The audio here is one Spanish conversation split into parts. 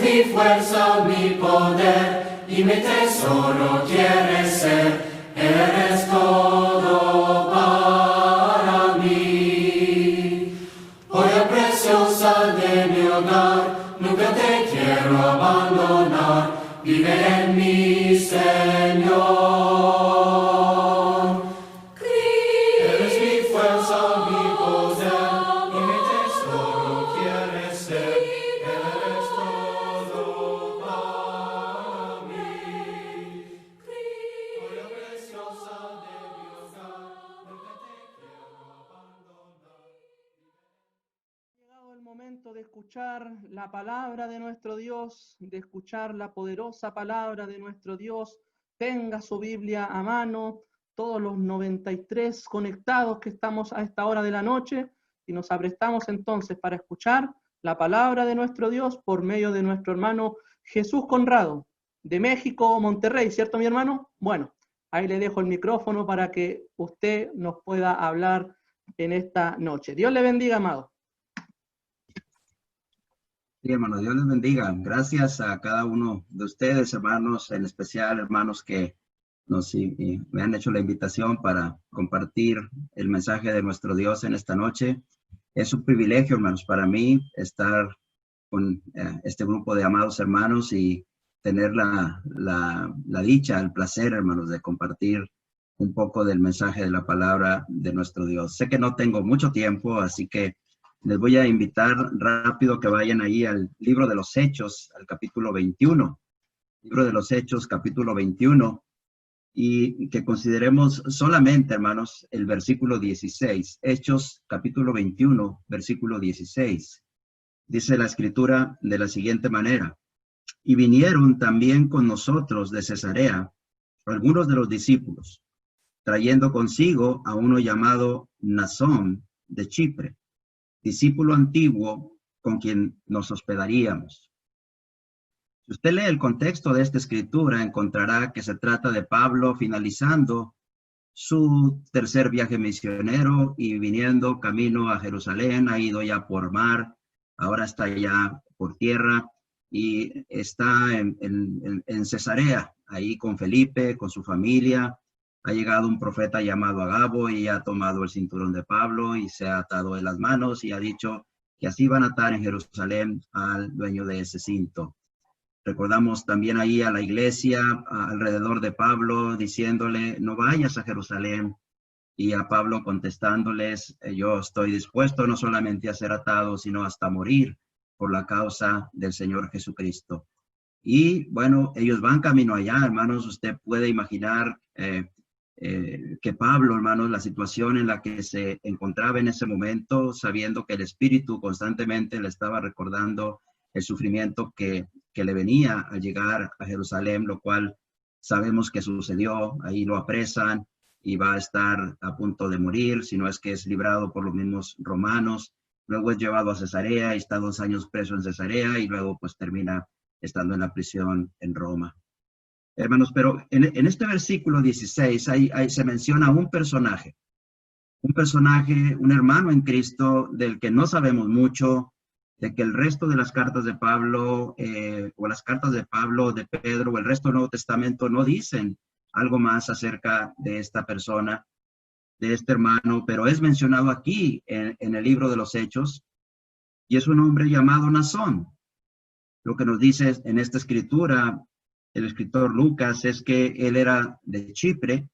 mi fuerza, mi poder, y mi tesoro quieres ser. Eres todo para mí. Joya preciosa de mi hogar, nunca te quiero abandonar. Vive en mí, Señor. Eres mi fuerza, mi poder, y mi tesoro quieres ser. Eres todo para mí. Joya preciosa de mi hogar, nunca te quiero abandonar. Llegado el momento de escuchar la palabra de nuestro Dios, de escuchar la poderosa palabra de nuestro Dios. Tenga su Biblia a mano, todos los 93 conectados que estamos a esta hora de la noche, y nos aprestamos entonces para escuchar la palabra de nuestro Dios por medio de nuestro hermano Jesús Conrado, de México, Monterrey, ¿cierto, mi hermano? Bueno, ahí le dejo el micrófono para que usted nos pueda hablar en esta noche. Dios le bendiga, amado. Sí, hermanos, Dios les bendiga. Gracias a cada uno de ustedes, hermanos, en especial, hermanos, que me han hecho la invitación para compartir el mensaje de nuestro Dios en esta noche. Es un privilegio, hermanos, para mí estar con este grupo de amados hermanos y tener la dicha, el placer, hermanos, de compartir un poco del mensaje de la palabra de nuestro Dios. Sé que no tengo mucho tiempo, así que les voy a invitar rápido que vayan ahí al libro de los Hechos, al capítulo 21. Libro de los Hechos, capítulo 21. Y que consideremos solamente, hermanos, el versículo 16. Hechos, capítulo 21, versículo 16. Dice la Escritura de la siguiente manera. Y vinieron también con nosotros de Cesarea algunos de los discípulos, trayendo consigo a uno llamado Mnasón de Chipre, discípulo antiguo con quien nos hospedaríamos. Si usted lee el contexto de esta escritura, encontrará que se trata de Pablo finalizando su tercer viaje misionero y viniendo camino a Jerusalén. Ha ido ya por mar, ahora está ya por tierra y está en Cesarea, ahí con Felipe, con su familia. Ha llegado un profeta llamado Agabo y ha tomado el cinturón de Pablo y se ha atado de las manos y ha dicho que así van a atar en Jerusalén al dueño de ese cinto. Recordamos también ahí a la iglesia alrededor de Pablo diciéndole, no vayas a Jerusalén. Y a Pablo contestándoles, yo estoy dispuesto no solamente a ser atado, sino hasta morir por la causa del Señor Jesucristo. Y bueno, ellos van camino allá, hermanos. Usted puede imaginar que Pablo, hermanos, la situación en la que se encontraba en ese momento, sabiendo que el Espíritu constantemente le estaba recordando el sufrimiento que le venía al llegar a Jerusalén, lo cual sabemos que sucedió. Ahí lo apresan y va a estar a punto de morir, si no es que es librado por los mismos romanos. Luego es llevado a Cesarea y está 2 años preso en Cesarea y luego pues termina estando en la prisión en Roma. Hermanos, pero en este versículo 16 se menciona un personaje, un hermano en Cristo del que no sabemos mucho, de que el resto de las cartas de Pablo o las cartas de Pablo, de Pedro o el resto del Nuevo Testamento no dicen algo más acerca de esta persona, de este hermano, pero es mencionado aquí en el libro de los Hechos y es un hombre llamado Mnasón. Lo que nos dice en esta escritura el escritor Lucas es que él era de Chipre,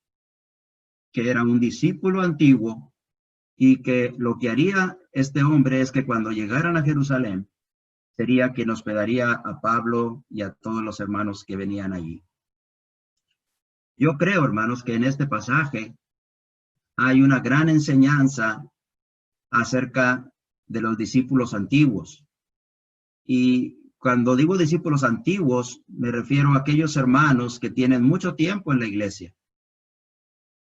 que era un discípulo antiguo y que lo que haría este hombre es que cuando llegaran a Jerusalén sería quien hospedaría a Pablo y a todos los hermanos que venían allí. Yo creo, hermanos, que en este pasaje hay una gran enseñanza acerca de los discípulos antiguos. Y cuando digo discípulos antiguos, me refiero a aquellos hermanos que tienen mucho tiempo en la iglesia.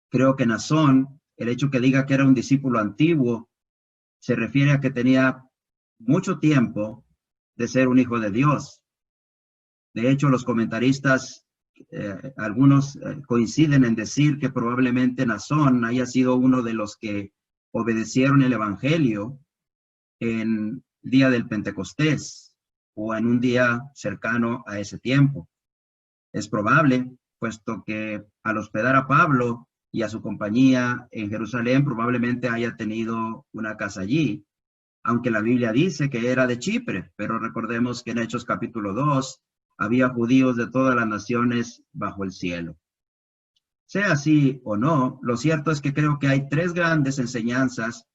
Creo que Mnasón, el hecho que diga que era un discípulo antiguo, se refiere a que tenía mucho tiempo de ser un hijo de Dios. De hecho, los comentaristas, algunos coinciden en decir que probablemente Mnasón haya sido uno de los que obedecieron el evangelio en día del Pentecostés o en un día cercano a ese tiempo. Es probable, puesto que al hospedar a Pablo y a su compañía en Jerusalén, probablemente haya tenido una casa allí, aunque la Biblia dice que era de Chipre, pero recordemos que en Hechos capítulo 2 había judíos de todas las naciones bajo el cielo. Sea así o no, lo cierto es que creo que hay tres grandes enseñanzas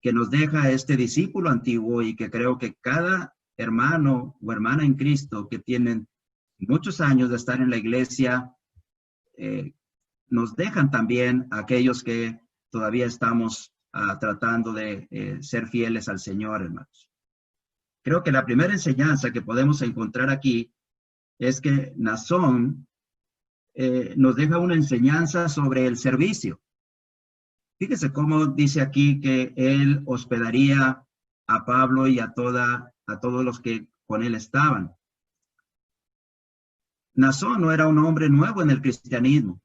que nos deja este discípulo antiguo y que creo que cada hermano o hermana en Cristo que tienen muchos años de estar en la iglesia, nos dejan también a aquellos que todavía estamos tratando de ser fieles al Señor, hermanos. Creo que la primera enseñanza que podemos encontrar aquí es que Naasón nos deja una enseñanza sobre el servicio. Fíjese cómo dice aquí que él hospedaría a Pablo y a todos los que con él estaban. Naasón no era un hombre nuevo en el cristianismo.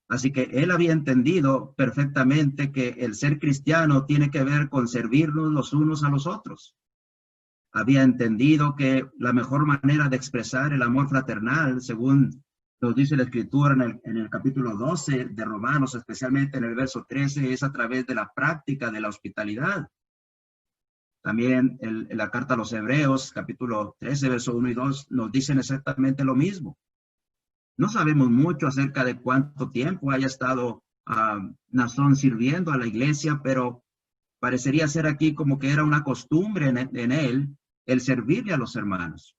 Así que él había entendido perfectamente que el ser cristiano tiene que ver con servirnos los unos a los otros. Había entendido que la mejor manera de expresar el amor fraternal, según nos dice la Escritura en el capítulo 12 de Romanos, especialmente en el verso 13, es a través de la práctica de la hospitalidad. También en la carta a los Hebreos, capítulo 13, verso 1 y 2, nos dicen exactamente lo mismo. No sabemos mucho acerca de cuánto tiempo haya estado Naasón sirviendo a la iglesia, pero parecería ser aquí como que era una costumbre en él el servirle a los hermanos.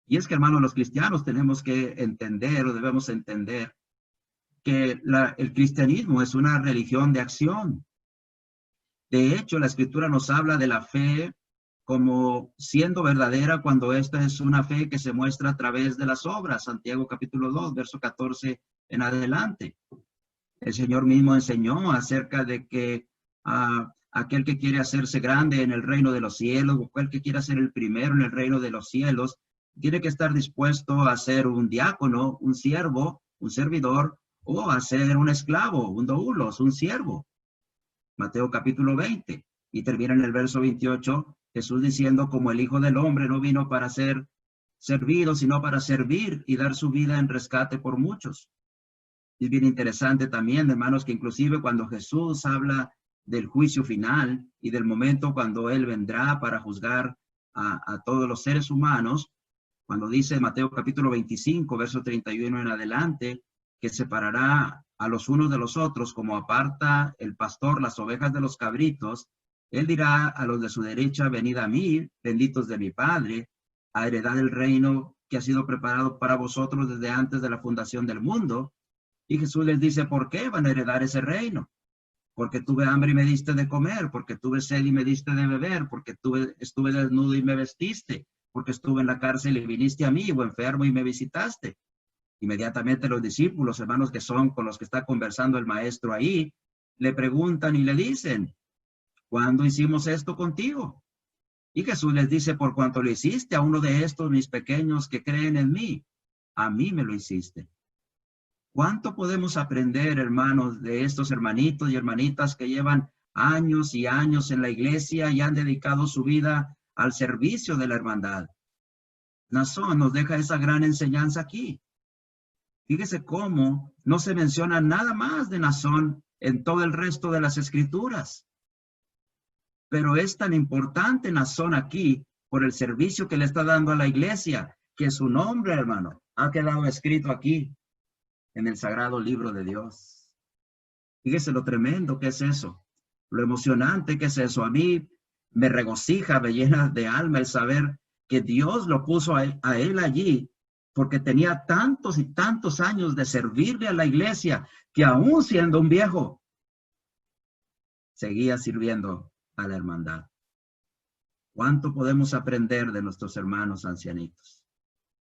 Y es que, hermanos, los cristianos tenemos que entender o debemos entender que el cristianismo es una religión de acción. De hecho, la Escritura nos habla de la fe como siendo verdadera cuando esta es una fe que se muestra a través de las obras. Santiago capítulo 2, verso 14 en adelante. El Señor mismo enseñó acerca de que aquel que quiere hacerse grande en el reino de los cielos, o aquel que quiera ser el primero en el reino de los cielos, tiene que estar dispuesto a ser un diácono, un siervo, un servidor, o a ser un esclavo, un doulos, un siervo. Mateo capítulo 20. Y termina en el verso 28, Jesús diciendo, como el Hijo del Hombre no vino para ser servido, sino para servir y dar su vida en rescate por muchos. Es bien interesante también, hermanos, que inclusive cuando Jesús habla del juicio final y del momento cuando Él vendrá para juzgar a todos los seres humanos, cuando dice Mateo capítulo 25, verso 31 en adelante, que separará a los unos de los otros, como aparta el pastor las ovejas de los cabritos, Él dirá a los de su derecha, venid a mí, benditos de mi Padre, a heredar el reino que ha sido preparado para vosotros desde antes de la fundación del mundo. Y Jesús les dice, ¿por qué van a heredar ese reino? Porque tuve hambre y me diste de comer, porque tuve sed y me diste de beber, porque estuve desnudo y me vestiste, porque estuve en la cárcel y viniste a mí, o enfermo y me visitaste. Inmediatamente los discípulos, hermanos, que son con los que está conversando el maestro ahí, le preguntan y le dicen, ¿cuándo hicimos esto contigo? Y Jesús les dice, por cuanto lo hiciste a uno de estos mis pequeños que creen en mí, a mí me lo hiciste. ¿Cuánto podemos aprender, hermanos, de estos hermanitos y hermanitas que llevan años y años en la iglesia y han dedicado su vida al servicio de la hermandad? Naasón nos deja esa gran enseñanza aquí. Fíjese cómo no se menciona nada más de Naasón en todo el resto de las escrituras. Pero es tan importante Naasón aquí por el servicio que le está dando a la iglesia, que su nombre, hermano, ha quedado escrito aquí en el sagrado libro de Dios. Fíjese lo tremendo que es eso, lo emocionante que es eso. A mí me regocija, me llena de alma el saber que Dios lo puso a él allí, porque tenía tantos y tantos años de servirle a la iglesia, que aún siendo un viejo, seguía sirviendo a la hermandad. ¿Cuánto podemos aprender de nuestros hermanos ancianitos?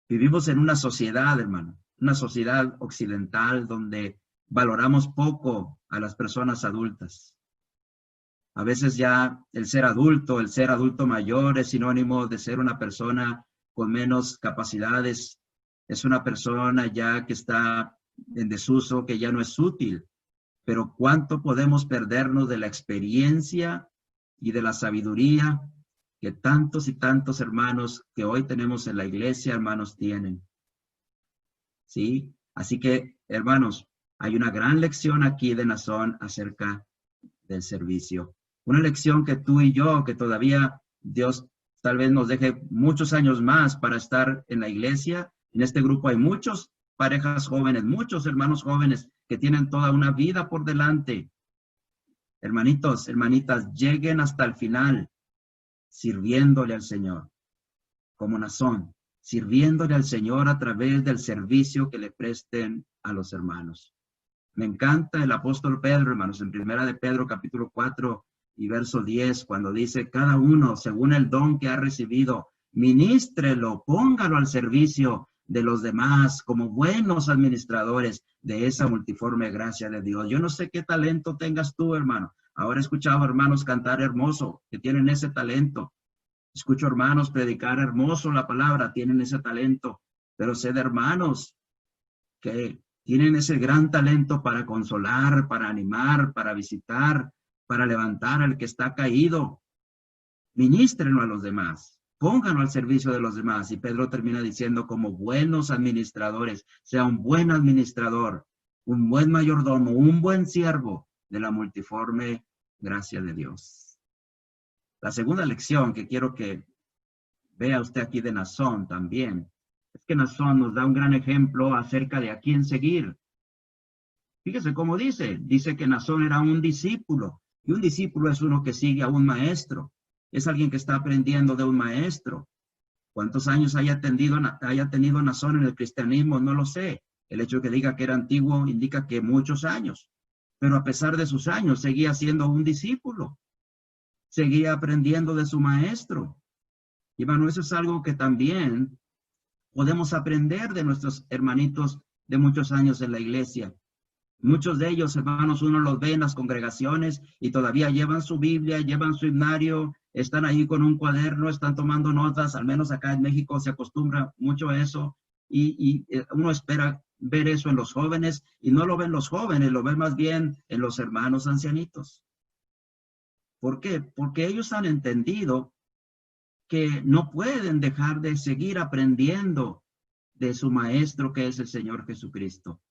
Vivimos en una sociedad, hermano, una sociedad occidental donde valoramos poco a las personas adultas. A veces ya el ser adulto mayor es sinónimo de ser una persona con menos capacidades. Es una persona ya que está en desuso, que ya no es útil. Pero ¿cuánto podemos perdernos de la experiencia y de la sabiduría que tantos y tantos hermanos que hoy tenemos en la iglesia, hermanos, tienen. ¿Sí? Así que, hermanos, hay una gran lección aquí de Naasón acerca del servicio. Una lección que tú y yo, que todavía Dios tal vez nos deje muchos años más para estar en la iglesia. En este grupo hay muchos parejas jóvenes, muchos hermanos jóvenes que tienen toda una vida por delante. Hermanitos, hermanitas, lleguen hasta el final sirviéndole al Señor, como Naasón, sirviéndole al Señor a través del servicio que le presten a los hermanos. Me encanta el apóstol Pedro, hermanos, en primera de Pedro, capítulo 4 y verso 10, cuando dice, cada uno, según el don que ha recibido, ministrelo, póngalo al servicio de los demás, como buenos administradores de esa multiforme gracia de Dios. Yo no sé qué talento tengas tú, hermano. Ahora he escuchado hermanos cantar hermoso, que tienen ese talento. Escucho hermanos predicar hermoso la palabra, tienen ese talento. Pero sé de hermanos que tienen ese gran talento para consolar, para animar, para visitar, para levantar al que está caído. Ministrenlo a los demás, pónganlo al servicio de los demás. Y Pedro termina diciendo, como buenos administradores, sea un buen administrador, un buen mayordomo, un buen siervo de la multiforme gracia de Dios. La segunda lección que quiero que vea usted aquí de Naasón también, es que Naasón nos da un gran ejemplo acerca de a quién seguir. Fíjese cómo dice que Naasón era un discípulo, y un discípulo es uno que sigue a un maestro, es alguien que está aprendiendo de un maestro. ¿Cuántos años haya tenido Naasón en el cristianismo? No lo sé. El hecho de que diga que era antiguo indica que muchos años, pero a pesar de sus años seguía siendo un discípulo, seguía aprendiendo de su maestro. Y bueno, eso es algo que también podemos aprender de nuestros hermanitos de muchos años en la iglesia. Muchos de ellos, hermanos, uno los ve en las congregaciones y todavía llevan su Biblia, llevan su himnario, están ahí con un cuaderno, están tomando notas, al menos acá en México se acostumbra mucho a eso, y uno espera ver eso en los jóvenes, y no lo ven los jóvenes, lo ven más bien en los hermanos ancianitos. ¿Por qué? Porque ellos han entendido que no pueden dejar de seguir aprendiendo de su maestro, que es el Señor Jesucristo.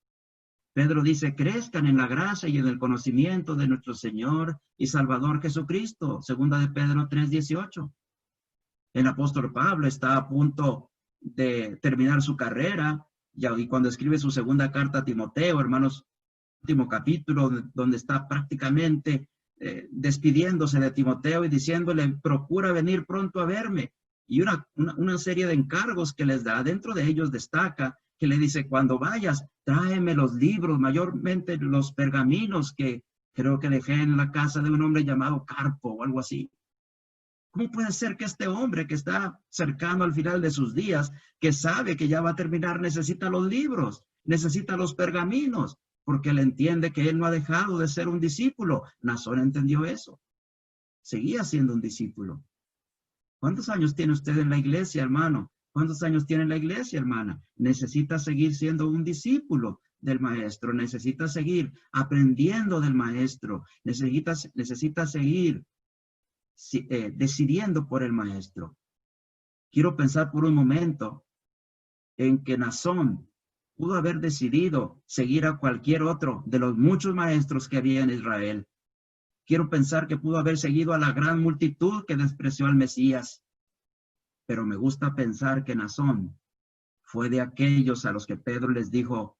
Pedro dice, crezcan en la gracia y en el conocimiento de nuestro Señor y Salvador Jesucristo. Segunda de Pedro 3:18. El apóstol Pablo está a punto de terminar su carrera, y cuando escribe su segunda carta a Timoteo, hermanos, último capítulo, donde está prácticamente despidiéndose de Timoteo y diciéndole, procura venir pronto a verme. Y una serie de encargos que les da. Dentro de ellos destaca que le dice, cuando vayas, tráeme los libros, mayormente los pergaminos que creo que dejé en la casa de un hombre llamado Carpo o algo así. ¿Cómo puede ser que este hombre que está cercano al final de sus días, que sabe que ya va a terminar, necesita los libros, necesita los pergaminos? Porque él entiende que él no ha dejado de ser un discípulo. Naasón entendió eso. Seguía siendo un discípulo. ¿Cuántos años tiene usted en la iglesia, hermano? ¿Cuántos años tiene la iglesia, hermana? Necesita seguir siendo un discípulo del maestro. Necesita seguir aprendiendo del maestro. Necesita seguir decidiendo por el maestro. Quiero pensar por un momento en que Naasón pudo haber decidido seguir a cualquier otro de los muchos maestros que había en Israel. Quiero pensar que pudo haber seguido a la gran multitud que despreció al Mesías. Pero me gusta pensar que Naasón fue de aquellos a los que Pedro les dijo,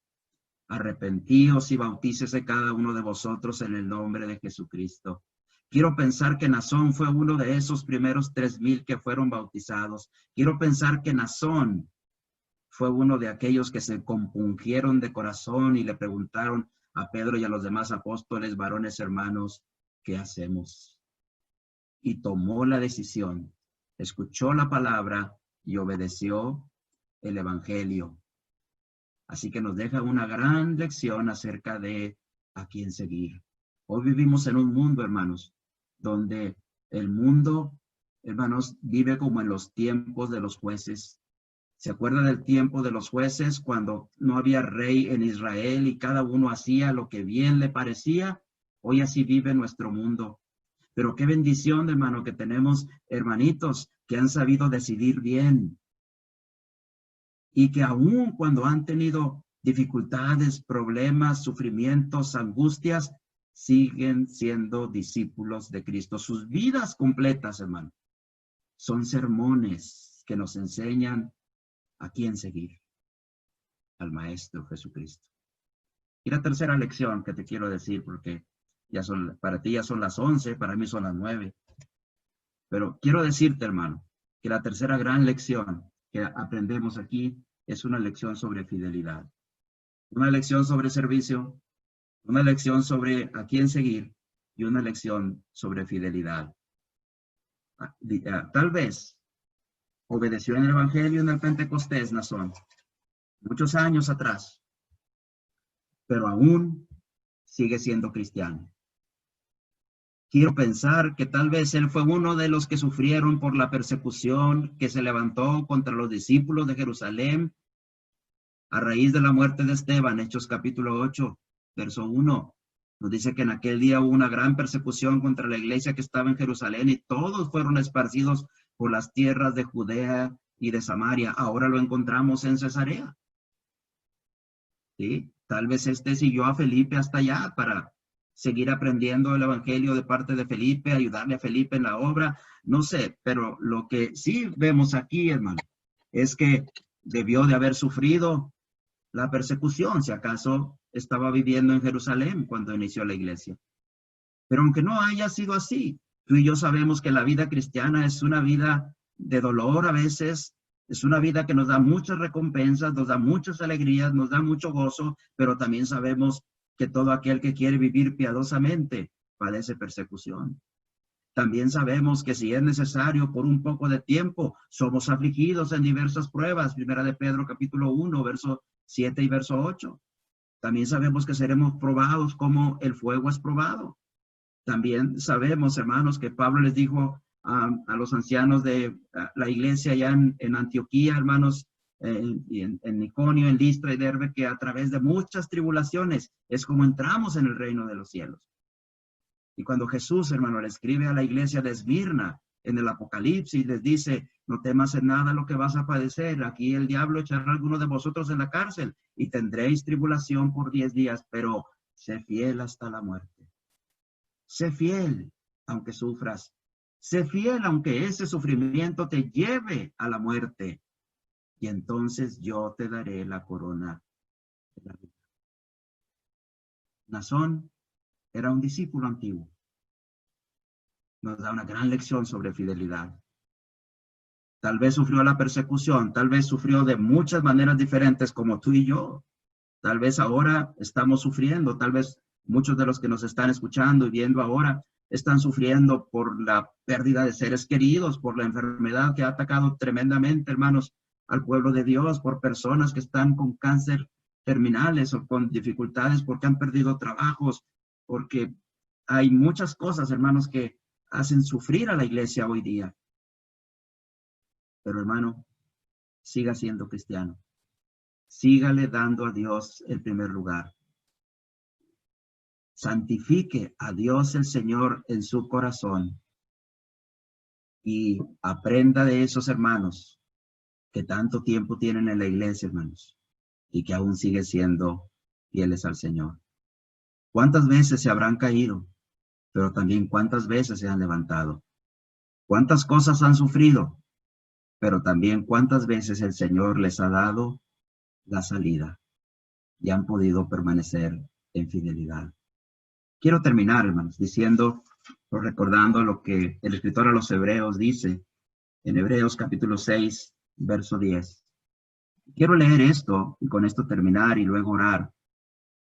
arrepentíos y bautícese cada uno de vosotros en el nombre de Jesucristo. Quiero pensar que Naasón fue uno de esos primeros 3,000 que fueron bautizados. Quiero pensar que Naasón fue uno de aquellos que se compungieron de corazón y le preguntaron a Pedro y a los demás apóstoles, varones hermanos, ¿qué hacemos? Y tomó la decisión, escuchó la palabra y obedeció el evangelio. Así que nos deja una gran lección acerca de a quién seguir. Hoy vivimos en un mundo, hermanos, donde el mundo, hermanos, vive como en los tiempos de los jueces. ¿Se acuerda del tiempo de los jueces cuando no había rey en Israel y cada uno hacía lo que bien le parecía? Hoy así vive nuestro mundo. Pero qué bendición, hermano, que tenemos hermanitos que han sabido decidir bien y que aún cuando han tenido dificultades, problemas, sufrimientos, angustias, siguen siendo discípulos de Cristo. Sus vidas completas, hermano, son sermones que nos enseñan a quién seguir, al Maestro Jesucristo. Y la tercera lección que te quiero decir, porque ya son, para ti ya son las 11, para mí son las 9. Pero quiero decirte, hermano, que la tercera gran lección que aprendemos aquí es una lección sobre fidelidad. Una lección sobre servicio, una lección sobre a quién seguir y una lección sobre fidelidad. Tal vez obedeció en el Evangelio en el Pentecostés, Nazón, muchos años atrás, pero aún sigue siendo cristiano. Quiero pensar que tal vez él fue uno de los que sufrieron por la persecución que se levantó contra los discípulos de Jerusalén a raíz de la muerte de Esteban. Hechos capítulo 8, verso 1. Nos dice que en aquel día hubo una gran persecución contra la iglesia que estaba en Jerusalén y todos fueron esparcidos por las tierras de Judea y de Samaria. Ahora lo encontramos en Cesarea. ¿Sí? Tal vez siguió a Felipe hasta allá para seguir aprendiendo el evangelio de parte de Felipe, ayudarle a Felipe en la obra, no sé, pero lo que sí vemos aquí, hermano, es que debió de haber sufrido la persecución, si acaso estaba viviendo en Jerusalén cuando inició la iglesia. Pero aunque no haya sido así, tú y yo sabemos que la vida cristiana es una vida de dolor a veces, es una vida que nos da muchas recompensas, nos da muchas alegrías, nos da mucho gozo, pero también sabemos que todo aquel que quiere vivir piadosamente padece persecución. También sabemos que si es necesario por un poco de tiempo, somos afligidos en diversas pruebas. Primera de Pedro capítulo 1, verso 7 y verso 8. También sabemos que seremos probados como el fuego es probado. También sabemos, hermanos, que Pablo les dijo a los ancianos de la iglesia allá en Antioquía, hermanos, y en Iconio, en Listra y Derbe, que a través de muchas tribulaciones es como entramos en el reino de los cielos. Y cuando Jesús, hermano, le escribe a la iglesia de Esmirna en el Apocalipsis, les dice, no temas en nada lo que vas a padecer. Aquí el diablo echará a alguno de vosotros en la cárcel y tendréis tribulación por 10 días, pero sé fiel hasta la muerte. Sé fiel, aunque sufras. Sé fiel, aunque ese sufrimiento te lleve a la muerte. Y entonces yo te daré la corona de la vida. Nazón era un discípulo antiguo. Nos da una gran lección sobre fidelidad. Tal vez sufrió la persecución, tal vez sufrió de muchas maneras diferentes como tú y yo. Tal vez ahora estamos sufriendo, tal vez muchos de los que nos están escuchando y viendo ahora están sufriendo por la pérdida de seres queridos, por la enfermedad que ha atacado tremendamente, hermanos, al pueblo de Dios, por personas que están con cáncer terminales o con dificultades porque han perdido trabajos, porque hay muchas cosas, hermanos, que hacen sufrir a la iglesia hoy día. Pero, hermano, siga siendo cristiano. Sígale dando a Dios el primer lugar. Santifique a Dios el Señor en su corazón y aprenda de esos hermanos que tanto tiempo tienen en la iglesia, hermanos, y que aún siguen siendo fieles al Señor. ¿Cuántas veces se habrán caído? Pero también cuántas veces se han levantado. ¿Cuántas cosas han sufrido? Pero también cuántas veces el Señor les ha dado la salida y han podido permanecer en fidelidad. Quiero terminar, hermanos, diciendo o recordando lo que el escritor a los Hebreos dice en Hebreos capítulo 6, verso 10. Quiero leer esto y con esto terminar y luego orar.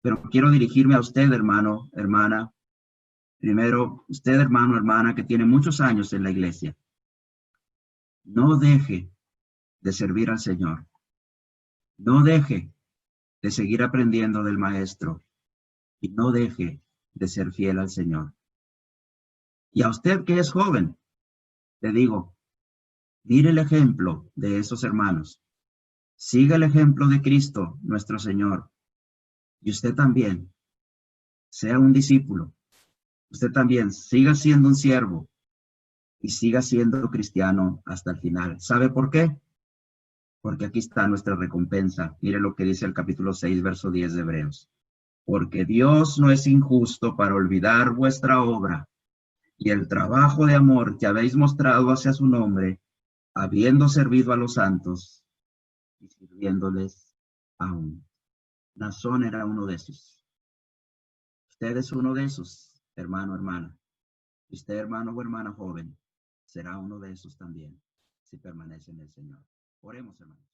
Pero quiero dirigirme a usted, hermano, hermana. Primero, usted, hermano, hermana, que tiene muchos años en la iglesia. No deje de servir al Señor. No deje de seguir aprendiendo del Maestro. Y no deje de ser fiel al Señor. Y a usted que es joven, le digo, mire el ejemplo de esos hermanos. Siga el ejemplo de Cristo, nuestro Señor. Y usted también, sea un discípulo. Usted también siga siendo un siervo y siga siendo cristiano hasta el final. ¿Sabe por qué? Porque aquí está nuestra recompensa. Mire lo que dice el capítulo 6, verso 10 de Hebreos. Porque Dios no es injusto para olvidar vuestra obra y el trabajo de amor que habéis mostrado hacia su nombre, habiendo servido a los santos y sirviéndoles aún. Nazón era uno de esos. Usted es uno de esos, hermano, hermana. Usted, hermano o hermana joven, será uno de esos también, si permanece en el Señor. Oremos, hermano.